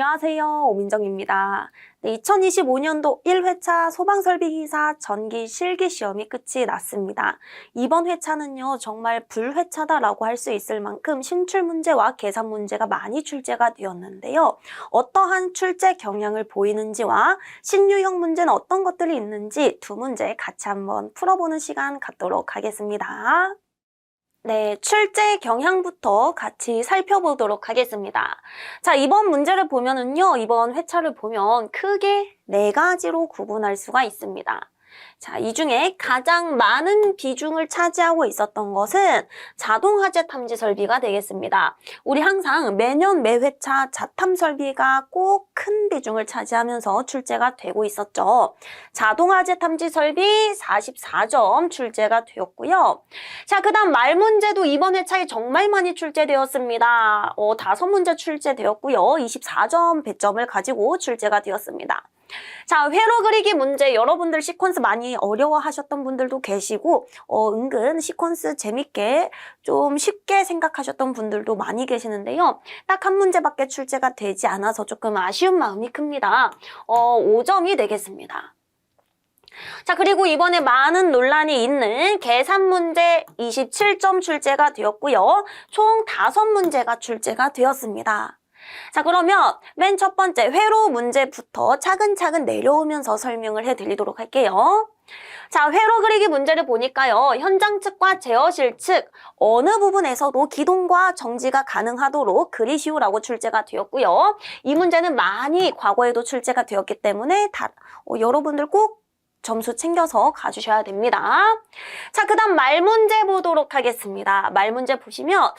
안녕하세요. 오민정입니다. 2025년도 1회차 소방설비기사 전기 실기시험이 끝이 났습니다. 이번 회차는요, 정말 불회차다라고 할 수 있을 만큼 신출문제와 계산 문제가 많이 출제가 되었는데요. 어떠한 출제 경향을 보이는지와 신유형 문제는 어떤 것들이 있는지 두 문제 같이 한번 풀어보는 시간 갖도록 하겠습니다. 네, 출제 경향부터 같이 살펴보도록 하겠습니다. 자, 이번 문제를 보면은요, 이번 회차를 보면 크게 네 가지로 구분할 수가 있습니다. 자, 이 중에 가장 많은 비중을 차지하고 있었던 것은 자동화재 탐지 설비가 되겠습니다. 우리 항상 매년 매회차 자탐 설비가 꼭 큰 비중을 차지하면서 출제가 되고 있었죠. 자동화재 탐지 설비 44점 출제가 되었고요. 자, 그 다음 말 문제도 이번 회차에 정말 많이 출제되었습니다. 5문제 출제되었고요. 24점 배점을 가지고 출제가 되었습니다. 자, 회로 그리기 문제 여러분들 시퀀스 많이 어려워하셨던 분들도 계시고 은근 시퀀스 재밌게 좀 쉽게 생각하셨던 분들도 많이 계시는데요. 딱 한 문제밖에 출제가 되지 않아서 조금 아쉬운 마음이 큽니다. 5점이 되겠습니다. 자, 그리고 이번에 많은 논란이 있는 계산 문제 27점 출제가 되었고요. 총 5문제가 출제가 되었습니다. 자, 그러면 맨 첫 번째 회로 문제부터 차근차근 내려오면서 설명을 해드리도록 할게요. 자, 회로 그리기 문제를 보니까요. 현장 측과 제어실 측 어느 부분에서도 기동과 정지가 가능하도록 그리시오라고 출제가 되었고요. 이 문제는 많이 과거에도 출제가 되었기 때문에 여러분들 꼭 점수 챙겨서 가주셔야 됩니다. 자, 그 다음 말 문제 보도록 하겠습니다. 말 문제 보시면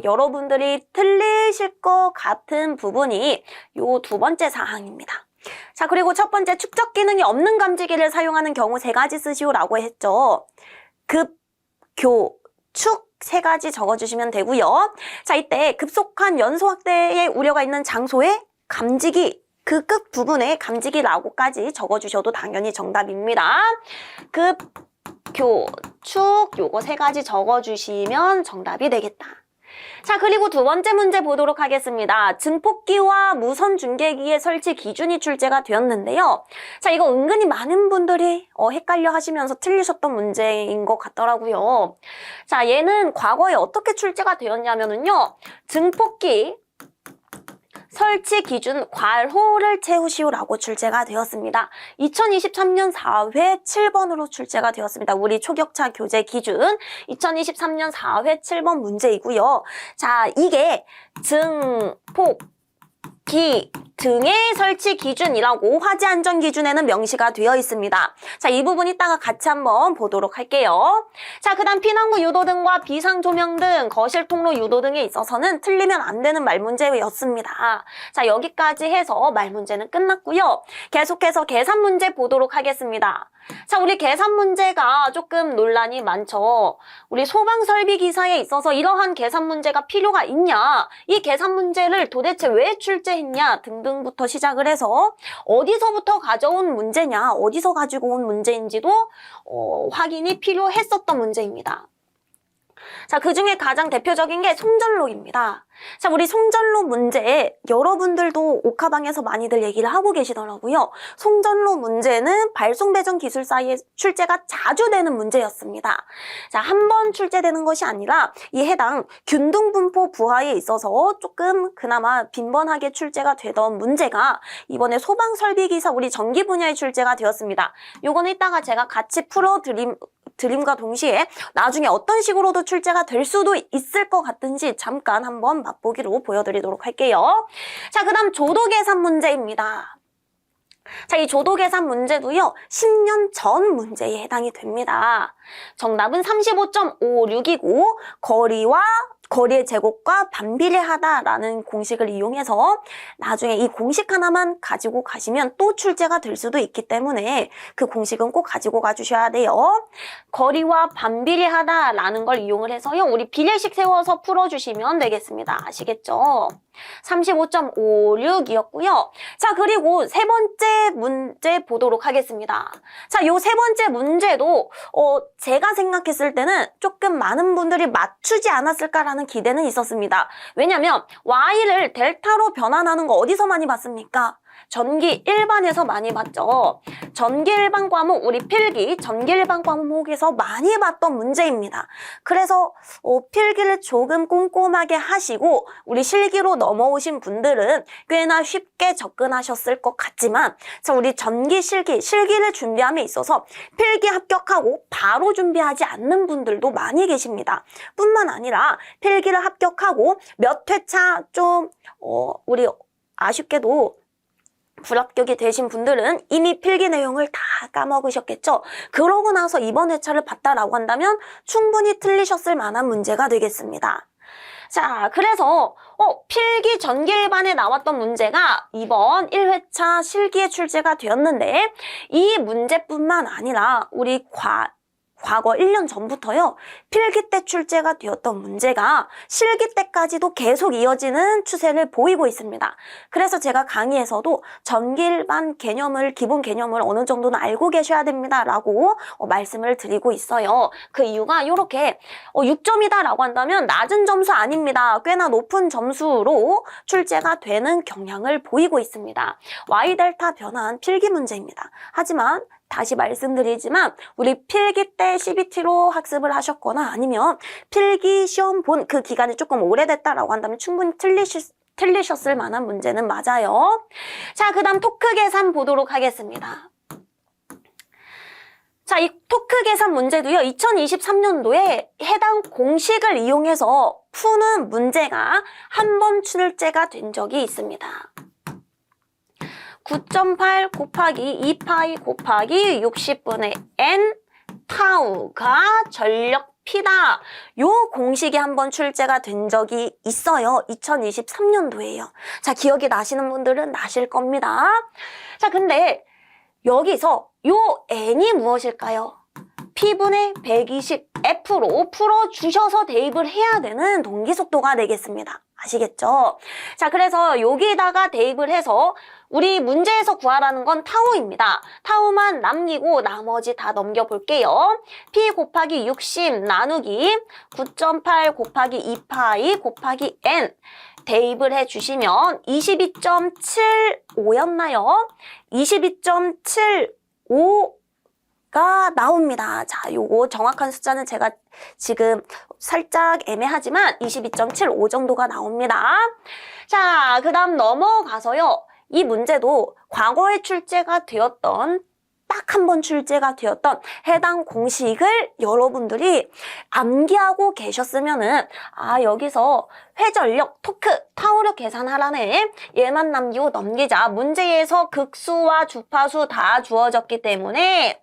여러분들이 틀리실 것 같은 부분이 요 두 번째 사항입니다. 자, 그리고 첫 번째 축적 기능이 없는 감지기를 사용하는 경우 3가지 쓰시오라고 했죠. 급, 교, 축 3가지 적어주시면 되고요. 자, 이때 급속한 연소 확대의 우려가 있는 장소에 감지기 그 끝 부분에 감지기라고까지 적어주셔도 당연히 정답입니다. 급, 교, 축 요거 3가지 적어주시면 정답이 되겠다. 자, 그리고 두 번째 문제 보도록 하겠습니다. 증폭기와 무선 중계기의 설치 기준이 출제가 되었는데요. 자, 이거 은근히 많은 분들이 헷갈려 하시면서 틀리셨던 문제인 것 같더라고요. 자, 얘는 과거에 어떻게 출제가 되었냐면요. 증폭기 설치 기준 괄호를 채우시오라고 출제가 되었습니다. 2023년 4회 7번으로 출제가 되었습니다. 우리 초격차 교재 기준 2023년 4회 7번 문제이고요. 자, 이게 증폭기 등의 설치 기준이라고 화재 안전 기준에는 명시가 되어 있습니다. 자, 이 부분 이따가 같이 한번 보도록 할게요. 자, 그 다음 피난구 유도등과 비상 조명 등 거실 통로 유도등에 있어서는 틀리면 안 되는 말 문제였습니다. 자, 여기까지 해서 말 문제는 끝났고요. 계속해서 계산 문제 보도록 하겠습니다. 자, 우리 계산 문제가 조금 논란이 많죠. 우리 소방설비 기사에 있어서 이러한 계산 문제가 필요가 있냐, 이 계산 문제를 도대체 왜 출제했냐 등등부터 시작을 해서 어디서부터 가져온 문제냐, 어디서 가지고 온 문제인지도 확인이 필요했었던 문제입니다. 자, 그 중에 가장 대표적인 게 송전록입니다. 자, 우리 송전록 문제 여러분들도 옥하방에서 많이들 얘기를 하고 계시더라고요. 송전록 문제는 발송배전 기술사에 출제가 자주 되는 문제였습니다. 자, 한 번 출제되는 것이 아니라 이 해당 균등분포 부하에 있어서 조금 그나마 빈번하게 출제가 되던 문제가 이번에 소방설비기사 우리 전기 분야에 출제가 되었습니다. 요거는 이따가 제가 같이 드림과 동시에 나중에 어떤 식으로도 출제가 될 수도 있을 것 같은지 잠깐 한번 맛보기로 보여드리도록 할게요. 자, 그 다음 조도 계산 문제입니다. 자, 이 조도 계산 문제도요, 10년 전 문제에 해당이 됩니다. 정답은 35.56이고, 거리의 제곱과 반비례하다라는 공식을 이용해서 나중에 이 공식 하나만 가지고 가시면 또 출제가 될 수도 있기 때문에 그 공식은 꼭 가지고 가주셔야 돼요. 거리와 반비례하다라는 걸 이용을 해서요, 우리 비례식 세워서 풀어주시면 되겠습니다. 아시겠죠? 35.56이었고요. 자, 그리고 세 번째 문제 보도록 하겠습니다. 자, 요 세 번째 문제도 제가 생각했을 때는 조금 많은 분들이 맞추지 않았을까라는 거라는 기대는 있었습니다. 왜냐면 Y를 델타로 변환하는 거 어디서 많이 봤습니까? 전기 일반에서 많이 봤죠. 전기 일반 과목, 우리 필기 전기 일반 과목에서 많이 봤던 문제입니다. 그래서 필기를 조금 꼼꼼하게 하시고 우리 실기로 넘어오신 분들은 꽤나 쉽게 접근하셨을 것 같지만, 자, 우리 전기 실기를 준비함에 있어서 필기 합격하고 바로 준비하지 않는 분들도 많이 계십니다. 뿐만 아니라 필기를 합격하고 몇 회차 좀 우리 아쉽게도 불합격이 되신 분들은 이미 필기 내용을 다 까먹으셨겠죠. 그러고 나서 이번 회차를 봤다라고 한다면 충분히 틀리셨을 만한 문제가 되겠습니다. 자, 그래서 필기 전기 일반에 나왔던 문제가 이번 1회차 실기에 출제가 되었는데, 이 문제뿐만 아니라 우리 과거 1년 전부터요, 필기 때 출제가 되었던 문제가 실기 때까지도 계속 이어지는 추세를 보이고 있습니다. 그래서 제가 강의에서도 전기일반 기본 개념을 어느 정도는 알고 계셔야 됩니다라고 말씀을 드리고 있어요. 그 이유가 이렇게 6점이다라고 한다면 낮은 점수 아닙니다. 꽤나 높은 점수로 출제가 되는 경향을 보이고 있습니다. Y델타 변환 필기 문제입니다. 하지만 다시 말씀드리지만 우리 필기 때 CBT로 학습을 하셨거나 아니면 필기 시험 본 그 기간이 조금 오래됐다라고 한다면 충분히 틀리셨을 만한 문제는 맞아요. 자, 그 다음 토크 계산 보도록 하겠습니다. 자, 이 토크 계산 문제도요, 2023년도에 해당 공식을 이용해서 푸는 문제가 한 번 출제가 된 적이 있습니다. 9.8 곱하기 2파이 곱하기 60분의 n 타우가 전력 P다. 요 공식이 한번 출제가 된 적이 있어요. 2023년도에요. 자, 기억이 나시는 분들은 나실 겁니다. 자, 근데 여기서 요 n이 무엇일까요? P분의 120F로 풀어주셔서 대입을 해야 되는 동기속도가 되겠습니다. 아시겠죠? 자, 그래서 여기다가 대입을 해서 우리 문제에서 구하라는 건 타우입니다. 타우만 남기고 나머지 다 넘겨볼게요. P 곱하기 60 나누기 9.8 곱하기 2파이 곱하기 n 대입을 해주시면 22.75였나요? 22.75가 나옵니다. 자, 요거 정확한 숫자는 제가 지금 살짝 애매하지만 22.75 정도가 나옵니다. 자, 그 다음 넘어가서요. 이 문제도 과거에 출제가 되었던 딱 한 번 출제가 되었던 해당 공식을 여러분들이 암기하고 계셨으면은 여기서 회전력, 토크, 타우력 계산하라네. 얘만 남기고 넘기자. 문제에서 극수와 주파수 다 주어졌기 때문에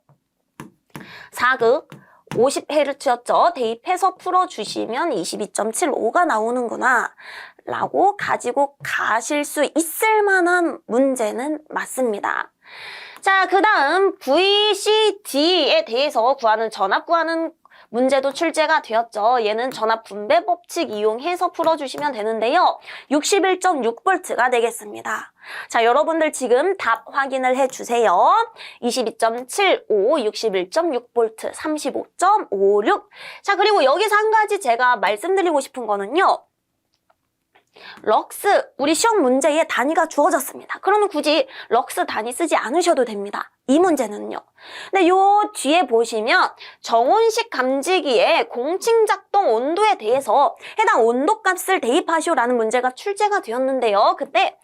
4극 50Hz였죠. 대입해서 풀어주시면 22.75가 나오는구나 라고 가지고 가실 수 있을 만한 문제는 맞습니다. 자, 그 다음 VCD에 대해서 전압 구하는 문제도 출제가 되었죠. 얘는 전압 분배 법칙 이용해서 풀어주시면 되는데요. 61.6V가 되겠습니다. 자, 여러분들 지금 답 확인을 해주세요. 22.75, 61.6V, 35.56. 자, 그리고 여기서 한 가지 제가 말씀드리고 싶은 거는요. 럭스, 우리 시험 문제에 단위가 주어졌습니다. 그러면 굳이 럭스 단위 쓰지 않으셔도 됩니다. 이 문제는요. 근데 요 뒤에 보시면 정온식 감지기의 공칭 작동 온도에 대해서 해당 온도값을 대입하시오라는 문제가 출제가 되었는데요. 그때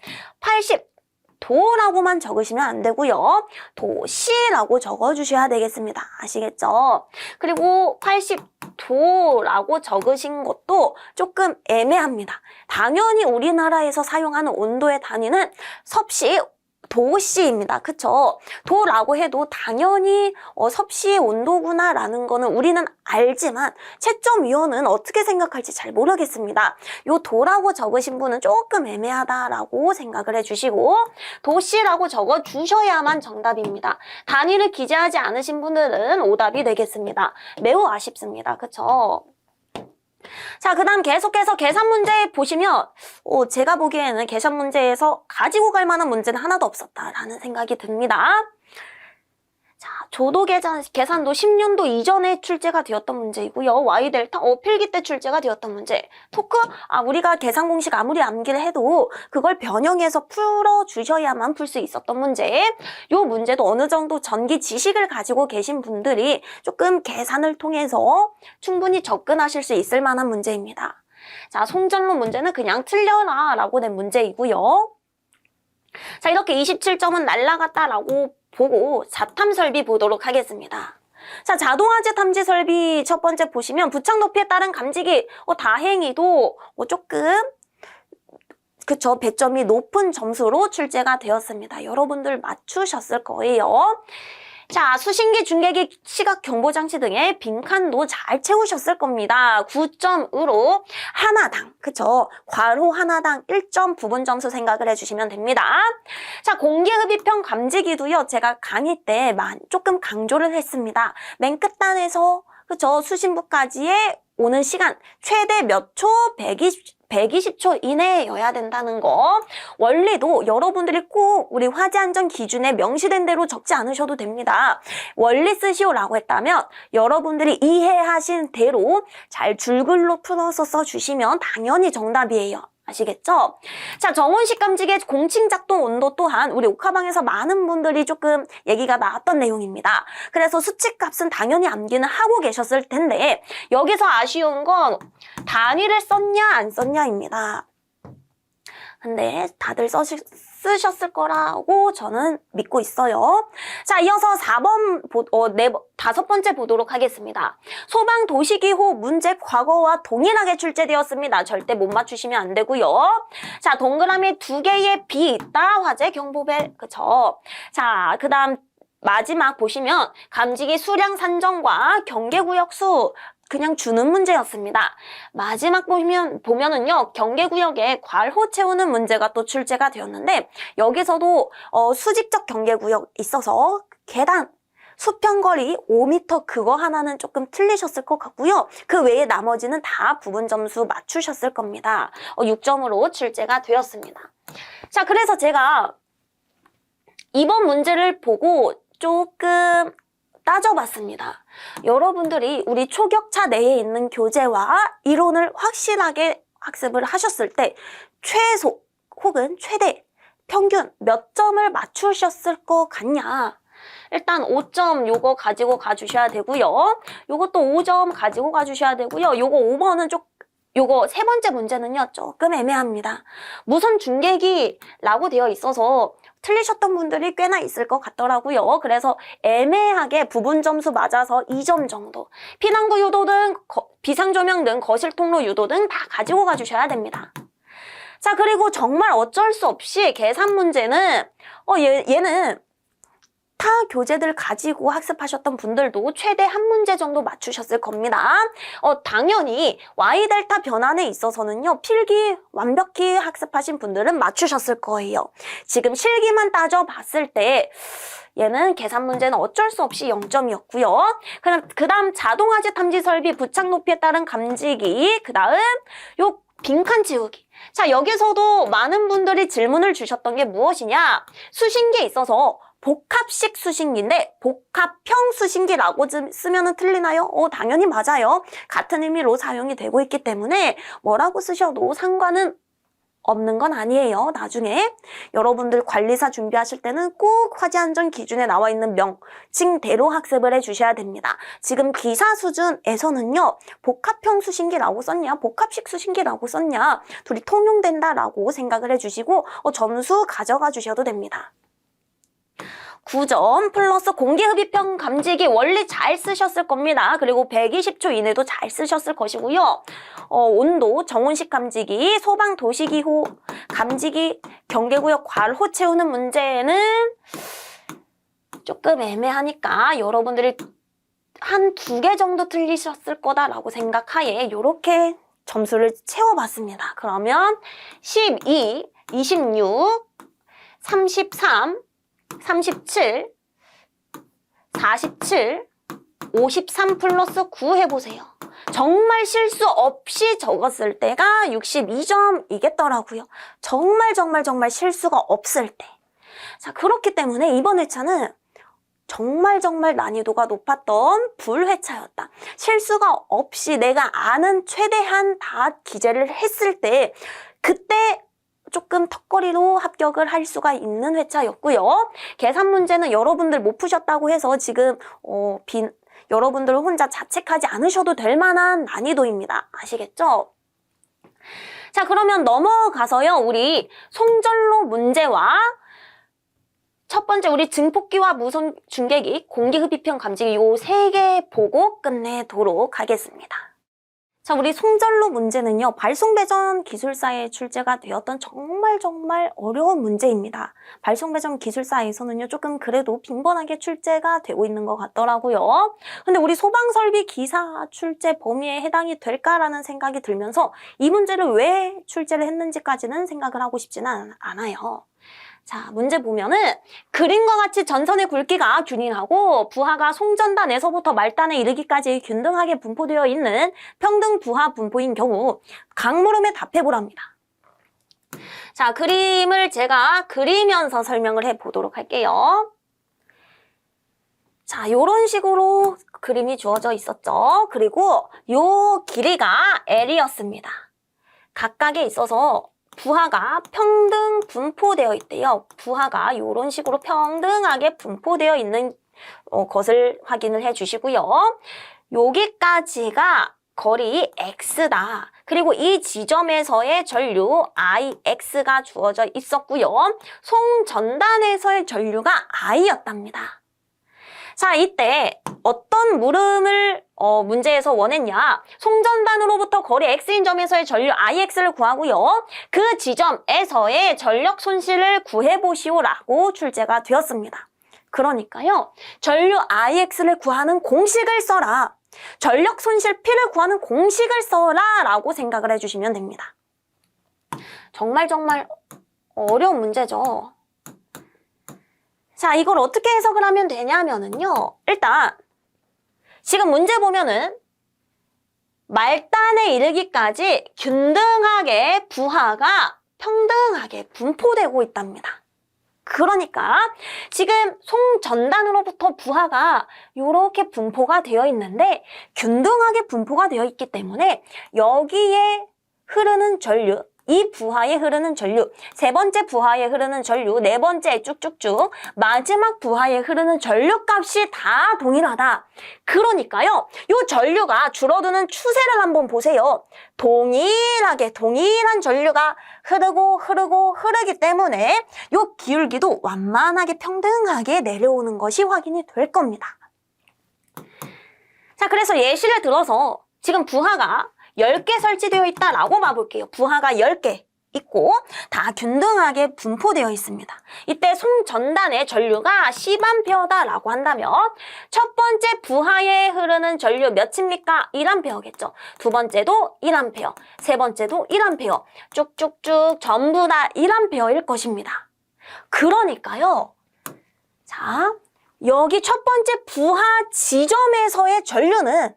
80도라고만 적으시면 안 되고요. 도시라고 적어주셔야 되겠습니다. 아시겠죠? 그리고 80도라고 적으신 것도 조금 애매합니다. 당연히 우리나라에서 사용하는 온도의 단위는 섭씨 도씨입니다. 그쵸? 도라고 해도 당연히 섭씨의 온도구나 라는 거는 우리는 알지만 채점위원은 어떻게 생각할지 잘 모르겠습니다. 요 도라고 적으신 분은 조금 애매하다라고 생각을 해주시고 도씨라고 적어주셔야만 정답입니다. 단위를 기재하지 않으신 분들은 오답이 되겠습니다. 매우 아쉽습니다. 그쵸? 자, 그 다음 계속해서 계산 문제 보시면 제가 보기에는 계산 문제에서 가지고 갈 만한 문제는 하나도 없었다라는 생각이 듭니다. 자, 조도 계산도 10년도 이전에 출제가 되었던 문제이고요. Y델타, 필기 때 출제가 되었던 문제. 토크, 우리가 계산 공식 아무리 암기를 해도 그걸 변형해서 풀어주셔야만 풀 수 있었던 문제. 요 문제도 어느 정도 전기 지식을 가지고 계신 분들이 조금 계산을 통해서 충분히 접근하실 수 있을 만한 문제입니다. 자, 송전론 문제는 그냥 틀려라 라고 낸 문제이고요. 자, 이렇게 27점은 날라갔다라고 보고 자탐 설비 보도록 하겠습니다. 자, 자동화재 탐지 설비 첫 번째 보시면 부착 높이에 따른 감지기 다행히도 조금 그쵸, 배점이 높은 점수로 출제가 되었습니다. 여러분들 맞추셨을 거예요. 자, 수신기, 중계기, 시각 경보장치 등의 빈칸도 잘 채우셨을 겁니다. 9점으로 하나당, 그쵸? 괄호 하나당 1점 부분 점수 생각을 해주시면 됩니다. 자, 공기흡입형 감지기도요, 제가 강의 때 조금 강조를 했습니다. 맨 끝단에서, 그쵸? 수신부까지의 오는 시간, 최대 몇 초? 120초 이내여야 된다는 거. 원리도 여러분들이 꼭 우리 화재안전 기준에 명시된 대로 적지 않으셔도 됩니다. 원리 쓰시오라고 했다면 여러분들이 이해하신 대로 잘 줄글로 풀어서 써주시면 당연히 정답이에요. 아시겠죠? 자, 정원식 감지기의 공칭 작동 온도 또한 우리 옥하방에서 많은 분들이 조금 얘기가 나왔던 내용입니다. 그래서 수치값은 당연히 암기는 하고 계셨을 텐데 여기서 아쉬운 건 단위를 썼냐 안 썼냐입니다. 근데 다들 쓰셨을 거라고 저는 믿고 있어요. 자, 이어서 4번, 다섯 번째 보도록 하겠습니다. 소방 도시기호 문제 과거와 동일하게 출제되었습니다. 절대 못 맞추시면 안 되고요. 자, 동그라미 2개의 비 있다. 화재 경보벨. 그쵸? 자, 그 다음 마지막 보시면 감지기 수량 산정과 경계구역 수 그냥 주는 문제였습니다. 마지막 보면은요, 경계구역에 괄호 채우는 문제가 또 출제가 되었는데, 여기서도, 수직적 경계구역 있어서, 계단, 수평거리 5m 그거 하나는 조금 틀리셨을 것 같고요. 그 외에 나머지는 다 부분 점수 맞추셨을 겁니다. 6점으로 출제가 되었습니다. 자, 그래서 제가 이번 문제를 보고 조금 따져봤습니다. 여러분들이 우리 초격차 내에 있는 교재와 이론을 확실하게 학습을 하셨을 때 최소 혹은 최대 평균 몇 점을 맞추셨을 것 같냐? 일단 5점 요거 가지고 가주셔야 되고요. 요것도 5점 가지고 가주셔야 되고요. 요거 5번은 요거 세 번째 문제는요, 조금 애매합니다. 무선 중계기라고 되어 있어서 틀리셨던 분들이 꽤나 있을 것 같더라고요. 그래서 애매하게 부분 점수 맞아서 2점 정도. 피난구 유도 등 비상조명 등 거실 통로 유도 등 다 가지고 가주셔야 됩니다. 자, 그리고 정말 어쩔 수 없이 계산 문제는 얘는 타 교재들 가지고 학습하셨던 분들도 최대 한 문제 정도 맞추셨을 겁니다. 당연히 Y델타 변환에 있어서는요, 필기 완벽히 학습하신 분들은 맞추셨을 거예요. 지금 실기만 따져봤을 때 얘는 계산 문제는 어쩔 수 없이 0점이었고요. 그 다음 자동화재 탐지 설비 부착 높이에 따른 감지기, 그 다음 요 빈칸 채우기. 자, 여기서도 많은 분들이 질문을 주셨던 게 무엇이냐? 수신기에 있어서 복합식 수신기인데 복합형 수신기라고 쓰면 틀리나요? 당연히 맞아요. 같은 의미로 사용이 되고 있기 때문에 뭐라고 쓰셔도 상관은 없는 건 아니에요. 나중에 여러분들 관리사 준비하실 때는 꼭 화재안전 기준에 나와 있는 명칭대로 학습을 해주셔야 됩니다. 지금 기사 수준에서는요, 복합형 수신기라고 썼냐, 복합식 수신기라고 썼냐, 둘이 통용된다라고 생각을 해주시고 점수 가져가 주셔도 됩니다. 9점 플러스 공기흡입형 감지기 원리 잘 쓰셨을 겁니다. 그리고 120초 이내도 잘 쓰셨을 것이고요. 온도, 정온식 감지기, 소방 도시기호 감지기, 경계구역 괄호 채우는 문제는 조금 애매하니까 여러분들이 한 2개 정도 틀리셨을 거다라고 생각하에 이렇게 점수를 채워봤습니다. 그러면 12, 26, 33, 37, 47, 53 플러스 9 해보세요. 정말 실수 없이 적었을 때가 62점이겠더라고요. 정말 실수가 없을 때. 자, 그렇기 때문에 이번 회차는 정말 난이도가 높았던 불회차였다. 실수가 없이 내가 아는 최대한 다 기재를 했을 때 그때 조금 턱걸이로 합격을 할 수가 있는 회차였고요. 계산 문제는 여러분들 못 푸셨다고 해서 지금 여러분들 혼자 자책하지 않으셔도 될 만한 난이도입니다. 아시겠죠? 자, 그러면 넘어가서요. 우리 송전로 문제와 첫 번째 우리 증폭기와 무선 중계기, 공기흡입형 감지기 요 3개 보고 끝내도록 하겠습니다. 자, 우리 송전로 문제는요. 발송배전 기술사에 출제가 되었던 정말 어려운 문제입니다. 발송배전 기술사에서는요. 조금 그래도 빈번하게 출제가 되고 있는 것 같더라고요. 근데 우리 소방설비 기사 출제 범위에 해당이 될까라는 생각이 들면서 이 문제를 왜 출제를 했는지까지는 생각을 하고 싶지는 않아요. 자, 문제 보면은 그림과 같이 전선의 굵기가 균일하고 부하가 송전단에서부터 말단에 이르기까지 균등하게 분포되어 있는 평등 부하 분포인 경우 강물음에 답해보랍니다. 자, 그림을 제가 그리면서 설명을 해보도록 할게요. 자, 요런 식으로 그림이 주어져 있었죠. 그리고 요 길이가 L이었습니다. 각각에 있어서 부하가 평등 분포되어 있대요. 부하가 이런 식으로 평등하게 분포되어 있는 것을 확인을 해 주시고요. 여기까지가 거리 X다. 그리고 이 지점에서의 전류 IX가 주어져 있었고요. 송전단에서의 전류가 I였답니다. 자, 이때 어떤 물음을 문제에서 원했냐? 송전단으로부터 거리 X인 점에서의 전류 IX를 구하고요. 그 지점에서의 전력 손실을 구해보시오라고 출제가 되었습니다. 그러니까요. 전류 IX를 구하는 공식을 써라. 전력 손실 P를 구하는 공식을 써라 라고 생각을 해주시면 됩니다. 정말 어려운 문제죠. 자, 이걸 어떻게 해석을 하면 되냐면은요. 일단 지금 문제 보면은 말단에 이르기까지 균등하게 부하가 평등하게 분포되고 있답니다. 그러니까 지금 송전단으로부터 부하가 이렇게 분포가 되어 있는데 균등하게 분포가 되어 있기 때문에 여기에 흐르는 전류, 이 부하에 흐르는 전류, 세 번째 부하에 흐르는 전류, 네 번째 쭉쭉쭉 마지막 부하에 흐르는 전류 값이 다 동일하다. 그러니까요. 이 전류가 줄어드는 추세를 한번 보세요. 동일한 전류가 흐르기 때문에 이 기울기도 완만하게 평등하게 내려오는 것이 확인이 될 겁니다. 자, 그래서 예시를 들어서 지금 부하가 10개 설치되어 있다라고 봐볼게요. 부하가 10개 있고 다 균등하게 분포되어 있습니다. 이때 송전단의 전류가 10A다라고 한다면 첫 번째 부하에 흐르는 전류 몇입니까? 1A겠죠. 두 번째도 1A, 세 번째도 1A, 쭉쭉쭉 전부 다 1A일 것입니다. 그러니까요. 자, 여기 첫 번째 부하 지점에서의 전류는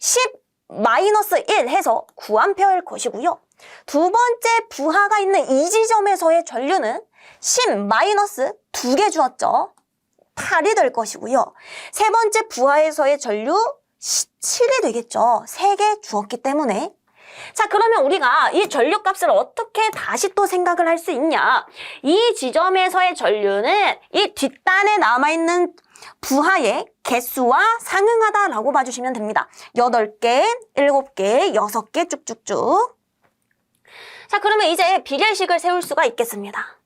10-1 해서 9A일 것이고요. 두 번째 부하가 있는 이 지점에서의 전류는 10-2개 주었죠. 8이 될 것이고요. 세 번째 부하에서의 전류 7이 되겠죠. 3개 주었기 때문에. 자, 그러면 우리가 이 전류값을 어떻게 다시 또 생각을 할 수 있냐? 이 지점에서의 전류는 이 뒷단에 남아있는 부하의 개수와 상응하다라고 봐주시면 됩니다. 8개, 7개, 6개 쭉쭉쭉. 자, 그러면 이제 비례식을 세울 수가 있겠습니다.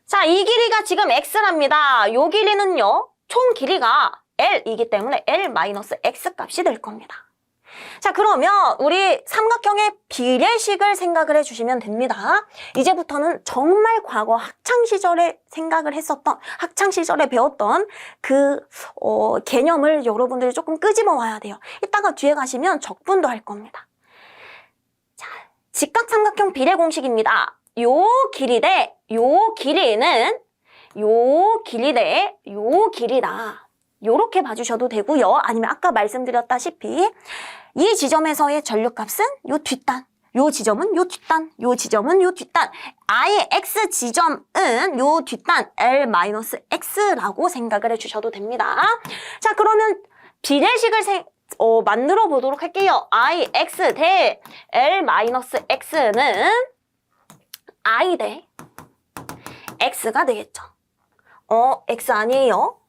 자, 이 길이가 지금 X랍니다. 이 길이는요, 총 길이가 L이기 때문에 L-X 값이 될 겁니다. 자, 그러면 우리 삼각형의 비례식을 생각을 해주시면 됩니다. 이제부터는 정말 과거 학창시절에 생각을 했었던, 학창시절에 배웠던 그 개념을 여러분들이 조금 끄집어 와야 돼요. 이따가 뒤에 가시면 적분도 할 겁니다. 자, 직각삼각형 비례 공식입니다. 요 길이 대 요 길이는 요 길이 대 요 길이다. 요렇게 봐주셔도 되고요. 아니면 아까 말씀드렸다시피 이 지점에서의 전류값은 요 뒷단, 요 지점은 요 뒷단, 요 지점은 요 뒷단. I의 X 지점은 요 뒷단 L-X라고 생각을 해주셔도 됩니다. 자, 그러면 비례식을 만들어 보도록 할게요. IX 대 L-X는 I 대 X가 되겠죠. X 아니에요?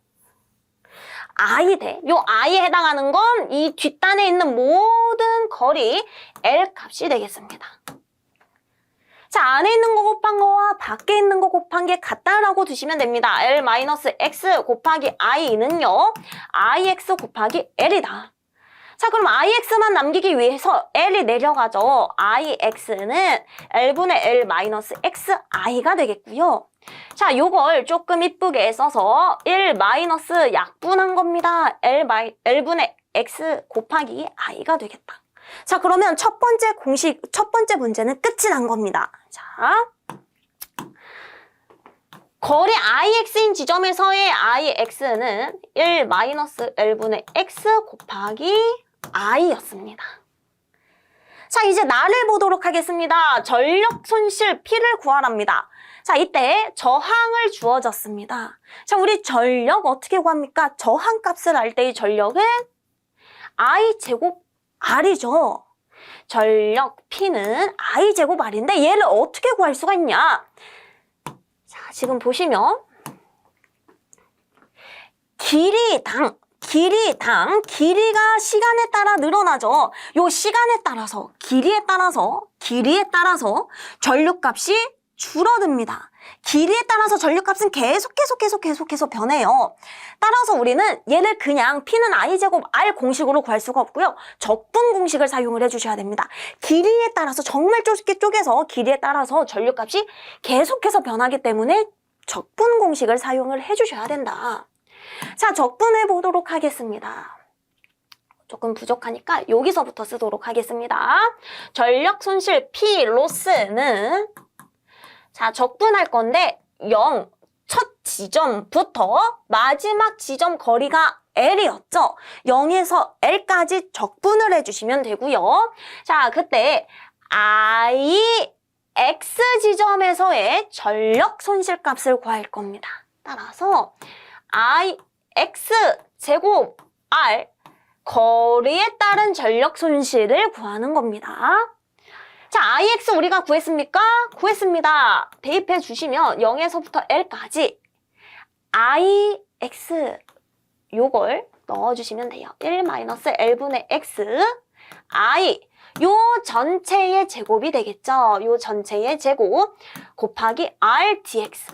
I 대, 요 I에 해당하는 건 이 뒷단에 있는 모든 거리 L 값이 되겠습니다. 자, 안에 있는 거 곱한 거와 밖에 있는 거 곱한 게 같다라고 두시면 됩니다. L-X 곱하기 I는요, IX 곱하기 L이다. 자, 그럼 IX만 남기기 위해서 L이 내려가죠. IX는 L분의 L-XI가 되겠고요. 자, 요걸 조금 이쁘게 써서 1 마이너스 약분한 겁니다. L분의 X 곱하기 I가 되겠다. 자, 그러면 첫 번째 문제는 끝이 난 겁니다. 자, 거리 IX인 지점에서의 IX는 1 마이너스 L분의 X 곱하기 I였습니다. 자, 이제 나를 보도록 하겠습니다. 전력 손실 P를 구하랍니다. 자, 이때 저항을 주어졌습니다. 자, 우리 전력 어떻게 구합니까? 저항 값을 알 때의 전력은 I 제곱 R이죠. 전력 P는 I 제곱 R인데 얘를 어떻게 구할 수가 있냐? 자, 지금 보시면 길이가 시간에 따라 늘어나죠. 요 시간에 따라서 길이에 따라서 전력값이 줄어듭니다. 길이에 따라서 전력값은 계속해서 변해요. 따라서 우리는 얘를 그냥 P는 I제곱 R 공식으로 구할 수가 없고요. 적분 공식을 사용을 해주셔야 됩니다. 길이에 따라서 정말 쪼개서 길이에 따라서 전력값이 계속해서 변하기 때문에 적분 공식을 사용을 해주셔야 된다. 자, 적분해 보도록 하겠습니다. 조금 부족하니까 여기서부터 쓰도록 하겠습니다. 전력 손실 P 로스는 자, 적분할 건데 0, 첫 지점부터 마지막 지점 거리가 L이었죠. 0에서 L까지 적분을 해주시면 되고요. 자, 그때 I, X 지점에서의 전력 손실 값을 구할 겁니다. 따라서 I, X 제곱 R 거리에 따른 전력 손실을 구하는 겁니다. 자, IX 우리가 구했습니까? 구했습니다. 대입해 주시면 0에서부터 L까지 IX 요걸 넣어주시면 돼요. 1-L분의 X I 요 전체의 제곱이 되겠죠. 요 전체의 제곱 곱하기 R dx.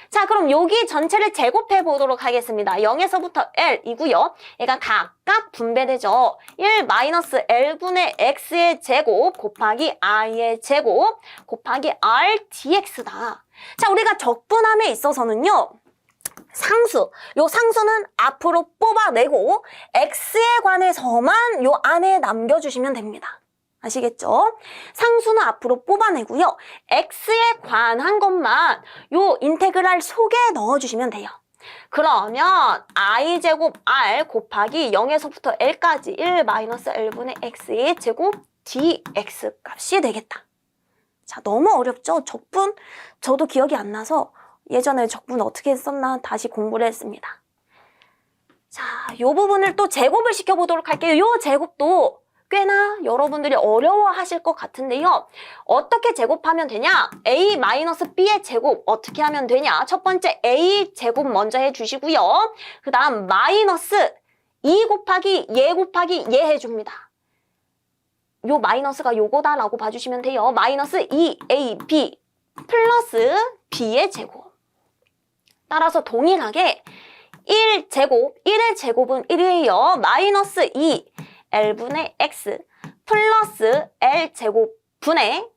자, 그럼 여기 전체를 제곱해 보도록 하겠습니다. 0에서부터 L이고요. 얘가 각각 분배되죠. 1-L분의 X의 제곱 곱하기 I의 제곱 곱하기 R dx다. 자, 우리가 적분함에 있어서는요. 요 상수는 앞으로 뽑아내고 X에 관해서만 요 안에 남겨주시면 됩니다. 아시겠죠? 상수는 앞으로 뽑아내고요. X에 관한 것만 요 인테그랄 속에 넣어주시면 돼요. 그러면 I제곱 R 곱하기 0에서부터 L까지 1-L분의 X의 제곱 dx 값이 되겠다. 자, 너무 어렵죠? 적분 저도 기억이 안 나서 예전에 적분 어떻게 했었나 다시 공부를 했습니다. 자, 요 부분을 또 제곱을 시켜보도록 할게요. 요 제곱도 꽤나 여러분들이 어려워하실 것 같은데요. 어떻게 제곱하면 되냐? A-B의 제곱 어떻게 하면 되냐? 첫 번째 A 제곱 먼저 해주시고요. 그 다음 마이너스 2 곱하기 얘 해줍니다. 요 마이너스가 요거다라고 봐주시면 돼요. 마이너스 2AB 플러스 B의 제곱. 따라서 동일하게 1제곱, 1의 제곱은 1이에요. 마이너스 2 L분의 X 플러스 L제곱분의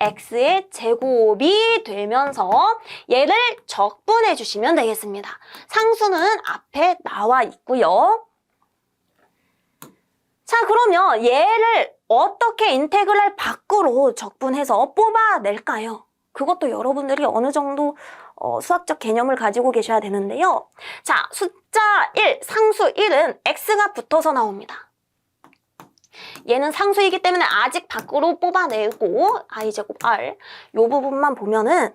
X의 제곱이 되면서 얘를 적분해 주시면 되겠습니다. 상수는 앞에 나와 있고요. 자, 그러면 얘를 어떻게 인테그랄 밖으로 적분해서 뽑아낼까요? 그것도 여러분들이 어느 정도 수학적 개념을 가지고 계셔야 되는데요. 자, 숫자 1, 상수 1은 X가 붙어서 나옵니다. 얘는 상수이기 때문에 아직 밖으로 뽑아내고 i제곱 r 요 부분만 보면은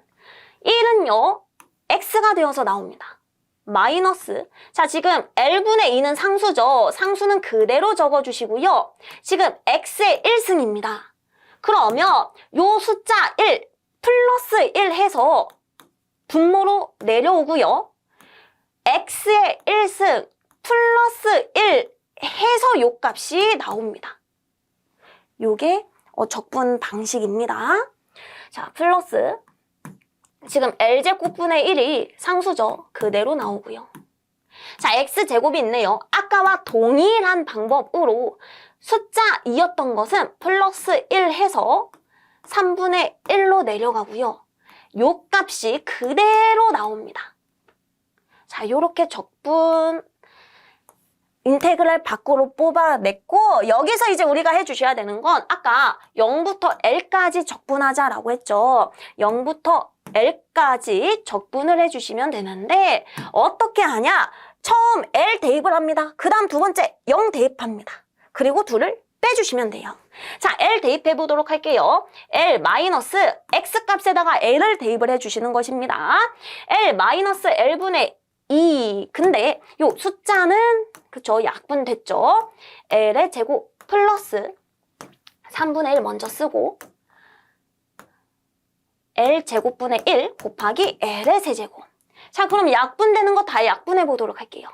1은요 x가 되어서 나옵니다. 마이너스, 자 지금 L분의 2는 상수죠. 상수는 그대로 적어주시고요. 지금 x의 1승입니다. 그러면 요 숫자 1 플러스 1 해서 분모로 내려오고요. x의 1승 플러스 1 해서 요 값이 나옵니다. 요게 적분 방식입니다. 자, 플러스 지금 L제곱분의 1이 상수죠. 그대로 나오고요. 자, X제곱이 있네요. 아까와 동일한 방법으로 숫자 2였던 것은 플러스 1 해서 3분의 1로 내려가고요. 요 값이 그대로 나옵니다. 자, 요렇게 적분 인테그랄 밖으로 뽑아냈고 여기서 이제 우리가 해주셔야 되는 건 아까 0부터 L까지 적분하자라고 했죠. 0부터 L까지 적분을 해주시면 되는데 어떻게 하냐? 처음 L 대입을 합니다. 그 다음 두 번째 0 대입합니다. 그리고 2를 빼주시면 돼요. 자, L 대입해 보도록 할게요. L 마이너스 X 값에다가 L을 대입을 해주시는 것입니다. L 마이너스 L분의 2. 근데 요 숫자는 그쵸 약분됐죠. L의 제곱 플러스 3분의 1 먼저 쓰고 L 제곱분의 1 곱하기 L의 세제곱. 자, 그럼 약분되는 거 다 약분해 보도록 할게요.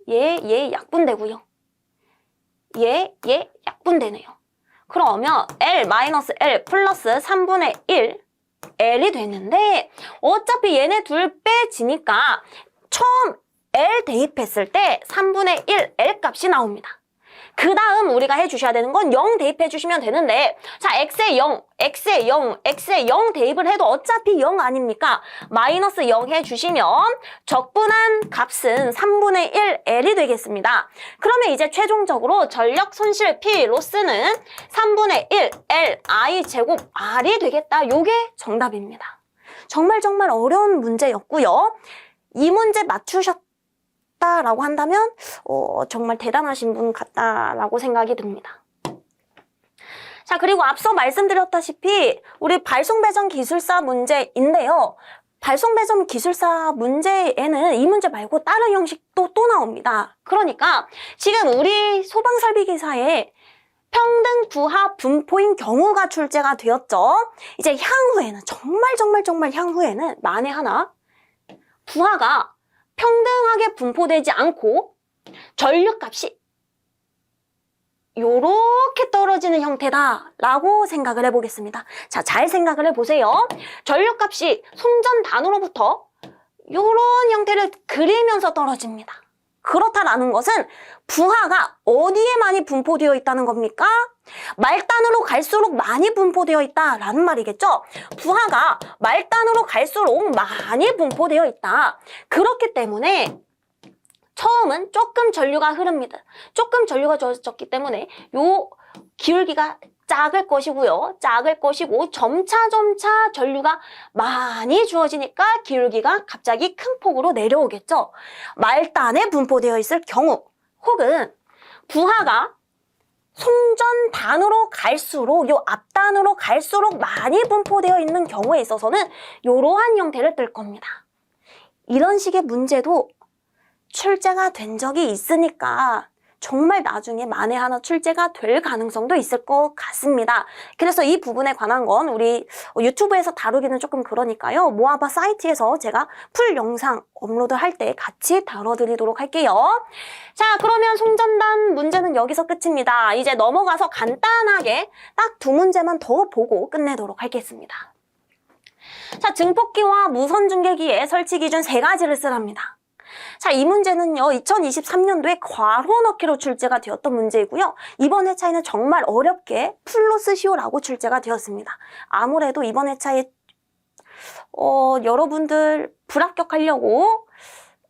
얘 약분되고요. 얘 약분되네요. 그러면 L 마이너스 L 플러스 3분의 1 L이 됐는데 어차피 얘네 둘 빼지니까 처음 L 대입했을 때 3분의 1 L 값이 나옵니다. 그 다음 우리가 해주셔야 되는 건 0 대입해 주시면 되는데 자, X에 0, X에 0, X에 0 대입을 해도 어차피 0 아닙니까? 마이너스 0 해주시면 적분한 값은 3분의 1 L이 되겠습니다. 그러면 이제 최종적으로 전력 손실 P 로스는 3분의 1 L I 제곱 R이 되겠다. 요게 정답입니다. 정말 어려운 문제였고요. 이 문제 맞추셨다라고 한다면 정말 대단하신 분 같다라고 생각이 듭니다. 자, 그리고 앞서 말씀드렸다시피 우리 발송배전 기술사 문제인데요. 발송배전 기술사 문제에는 이 문제 말고 다른 형식도 또 나옵니다. 그러니까 지금 우리 소방설비기사에 평등 부하 분포인 경우가 출제가 되었죠. 이제 향후에는 정말 향후에는 만에 하나 부하가 평등하게 분포되지 않고 전력값이 요렇게 떨어지는 형태다라고 생각을 해보겠습니다. 자, 잘 생각을 해보세요. 전력값이 송전단으로부터 요런 형태를 그리면서 떨어집니다. 그렇다라는 것은 부하가 어디에 많이 분포되어 있다는 겁니까? 말단으로 갈수록 많이 분포되어 있다라는 말이겠죠? 부하가 말단으로 갈수록 많이 분포되어 있다. 그렇기 때문에 처음은 조금 전류가 흐릅니다. 조금 전류가 졌기 때문에 요 기울기가 작을 것이고요. 작을 것이고 점차 전류가 많이 주어지니까 기울기가 갑자기 큰 폭으로 내려오겠죠. 말단에 분포되어 있을 경우 혹은 부하가 송전단으로 갈수록 요 앞단으로 갈수록 많이 분포되어 있는 경우에 있어서는 이러한 형태를 뜰 겁니다. 이런 식의 문제도 출제가 된 적이 있으니까 정말 나중에 만에 하나 출제가 될 가능성도 있을 것 같습니다. 그래서 이 부분에 관한 건 우리 유튜브에서 다루기는 조금 그러니까요. 모아바 사이트에서 제가 풀 영상 업로드할 때 같이 다뤄드리도록 할게요. 자, 그러면 송전단 문제는 여기서 끝입니다. 이제 넘어가서 간단하게 딱 2문제만 더 보고 끝내도록 하겠습니다. 자, 증폭기와 무선중계기의 설치 기준 3가지를 쓰랍니다. 자, 이 문제는요, 2023년도에 괄호 넣기로 출제가 되었던 문제이고요. 이번 회차에는 정말 어렵게 풀로 쓰시오라고 출제가 되었습니다. 아무래도 이번 회차에 여러분들 불합격하려고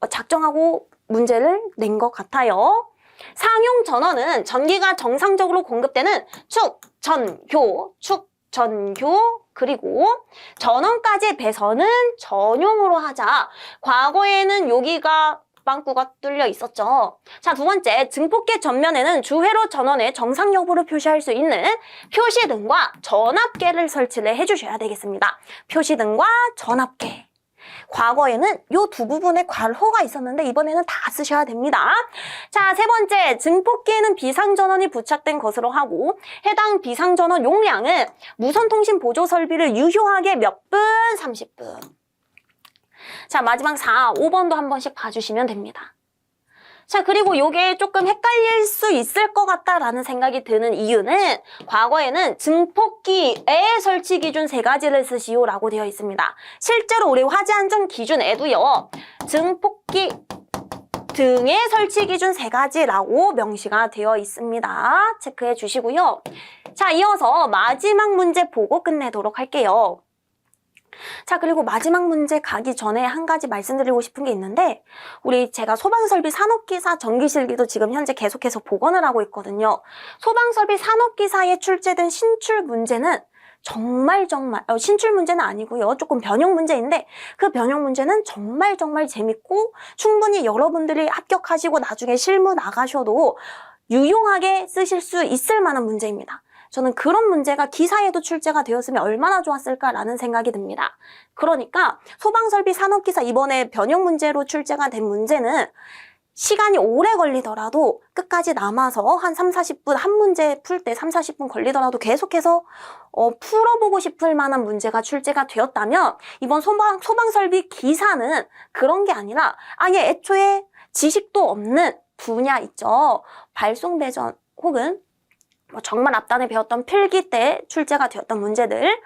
작정하고 문제를 낸 것 같아요. 상용 전원은 전기가 정상적으로 공급되는 축전교, 그리고 전원까지 배선은 전용으로 하자. 과거에는 여기가 빵꾸가 뚫려 있었죠. 자, 두 번째, 증폭기 전면에는 주회로 전원의 정상 여부를 표시할 수 있는 표시등과 전압계를 설치를 해주셔야 되겠습니다. 표시등과 전압계. 과거에는 이 두 부분에 괄호가 있었는데 이번에는 다 쓰셔야 됩니다. 자, 세 번째, 증폭기에는 비상전원이 부착된 것으로 하고 해당 비상전원 용량은 무선통신 보조 설비를 유효하게 몇 분? 30분. 자, 마지막 4, 5번도 한 번씩 봐주시면 됩니다. 자, 그리고 요게 조금 헷갈릴 수 있을 것 같다라는 생각이 드는 이유는 과거에는 증폭기의 설치 기준 3가지를 쓰시오라고 되어 있습니다. 실제로 우리 화재 안전 기준에도요, 증폭기 등의 설치 기준 3가지라고 명시가 되어 있습니다. 체크해 주시고요. 자, 이어서 마지막 문제 보고 끝내도록 할게요. 자, 그리고 마지막 문제 가기 전에 한 가지 말씀드리고 싶은 게 있는데 제가 소방설비 산업기사 전기실기도 지금 현재 계속해서 복원을 하고 있거든요. 소방설비 산업기사에 출제된 신출 문제는 정말 신출 문제는 아니고요. 조금 변형 문제인데 그 변형 문제는 정말 재밌고 충분히 여러분들이 합격하시고 나중에 실무 나가셔도 유용하게 쓰실 수 있을 만한 문제입니다. 저는 그런 문제가 기사에도 출제가 되었으면 얼마나 좋았을까라는 생각이 듭니다. 그러니까 소방설비 산업기사 이번에 변형 문제로 출제가 된 문제는 시간이 오래 걸리더라도 끝까지 남아서 한 3, 40분, 한 문제 풀 때 3, 40분 걸리더라도 계속해서 풀어보고 싶을 만한 문제가 출제가 되었다면 이번 소방설비 기사는 그런 게 아니라 아예 애초에 지식도 없는 분야 있죠. 발송배전 혹은 정말 앞단에 배웠던 필기 때 출제가 되었던 문제들,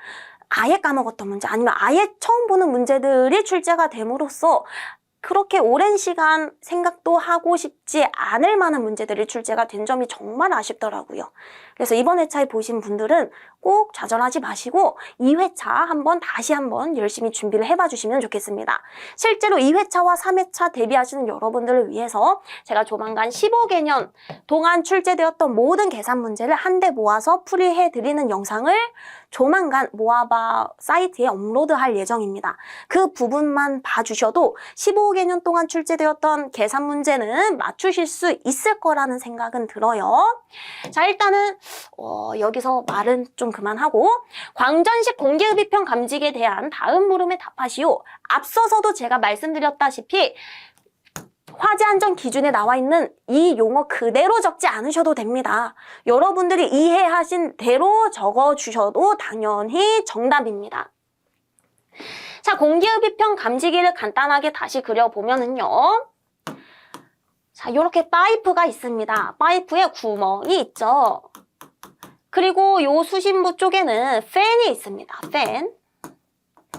아예 까먹었던 문제, 아니면 아예 처음 보는 문제들이 출제가 됨으로써 그렇게 오랜 시간 생각도 하고 싶지 않을 만한 문제들이 출제가 된 점이 정말 아쉽더라고요. 그래서 이번 회차에 보신 분들은 꼭 좌절하지 마시고 2회차 다시 한번 열심히 준비를 해봐 주시면 좋겠습니다. 실제로 2회차와 3회차 대비하시는 여러분들을 위해서 제가 조만간 15개년 동안 출제되었던 모든 계산 문제를 한데 모아서 풀이해드리는 영상을 조만간 모아봐 사이트에 업로드할 예정입니다. 그 부분만 봐주셔도 15개년 동안 출제되었던 계산 문제는 맞추실 수 있을 거라는 생각은 들어요. 자, 일단은 여기서 말은 좀 그만하고 광전식 공기흡입형 감지기에 대한 다음 물음에 답하시오. 앞서서도 제가 말씀드렸다시피 화재 안전 기준에 나와 있는 이 용어 그대로 적지 않으셔도 됩니다. 여러분들이 이해하신 대로 적어주셔도 당연히 정답입니다. 자, 공기흡입형 감지기를 간단하게 다시 그려보면은요. 자, 이렇게 파이프가 있습니다. 파이프에 구멍이 있죠. 그리고 요 수신부 쪽에는 팬이 있습니다.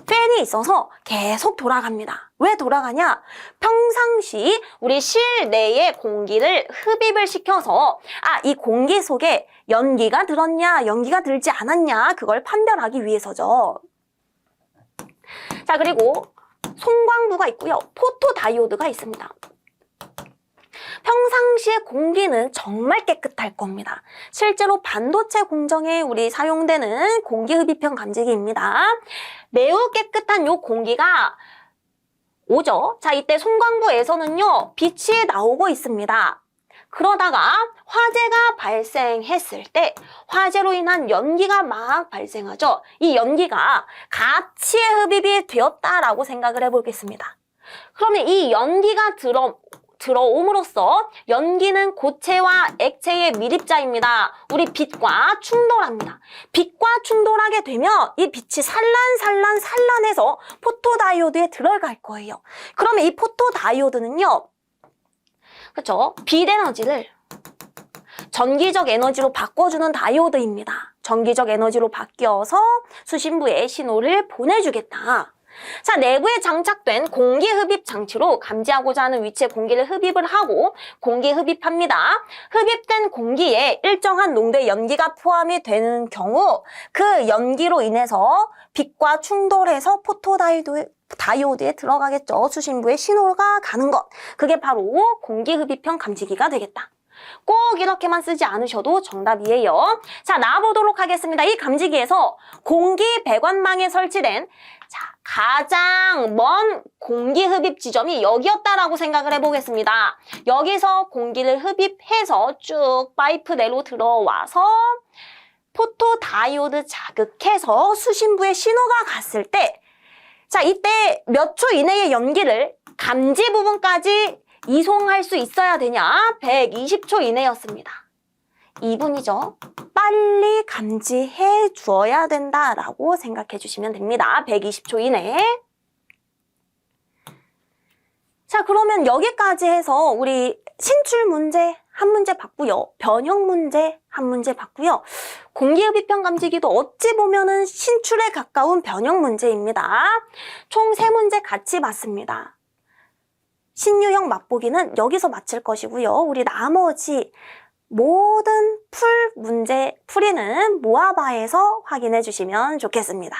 팬이 있어서 계속 돌아갑니다. 왜 돌아가냐? 평상시 우리 실내의 공기를 흡입을 시켜서 이 공기 속에 연기가 들었냐, 연기가 들지 않았냐 그걸 판별하기 위해서죠. 자, 그리고 송광부가 있고요. 포토다이오드가 있습니다. 평상시의 공기는 정말 깨끗할 겁니다. 실제로 반도체 공정에 사용되는 공기흡입형 감지기입니다. 매우 깨끗한 요 공기가 오죠. 자, 이때 송광부에서는요, 빛이 나오고 있습니다. 그러다가 화재가 발생했을 때 화재로 인한 연기가 막 발생하죠. 이 연기가 같이 흡입이 되었다라고 생각을 해보겠습니다. 그러면 이 연기가 들어옴으로써 연기는 고체와 액체의 밀입자입니다. 우리 빛과 충돌합니다. 빛과 충돌하게 되면 이 빛이 산란해서 포토다이오드에 들어갈 거예요. 그러면 이 포토다이오드는요, 그쵸? 빛 에너지를 전기적 에너지로 바꿔주는 다이오드입니다. 전기적 에너지로 바뀌어서 수신부에 신호를 보내주겠다. 자, 내부에 장착된 공기 흡입 장치로 감지하고자 하는 위치에 공기를 흡입을 하고 공기 흡입합니다. 흡입된 공기에 일정한 농도의 연기가 포함이 되는 경우 그 연기로 인해서 빛과 충돌해서 포토다이오드에 들어가겠죠. 수신부에 신호가 가는 것. 그게 바로 공기 흡입형 감지기가 되겠다. 꼭 이렇게만 쓰지 않으셔도 정답이에요. 자, 나와보도록 하겠습니다. 이 감지기에서 공기 배관망에 설치된 가장 먼 공기 흡입 지점이 여기였다라고 생각을 해보겠습니다. 여기서 공기를 흡입해서 쭉 파이프 내로 들어와서 포토 다이오드 자극해서 수신부에 신호가 갔을 때, 자, 이때 몇 초 이내의 연기를 감지 부분까지 이송할 수 있어야 되냐? 120초 이내였습니다. 2분이죠. 빨리 감지해 주어야 된다라고 생각해 주시면 됩니다. 120초 이내. 자, 그러면 여기까지 해서 우리 신출 문제 한 문제 봤고요. 변형 문제 한 문제 봤고요. 공기흡입형 감지기도 어찌 보면은 신출에 가까운 변형 문제입니다. 총 3문제 같이 봤습니다. 신유형 맛보기는 여기서 마칠 것이고요. 우리 나머지 모든 풀 문제 풀이는 모아바에서 확인해 주시면 좋겠습니다.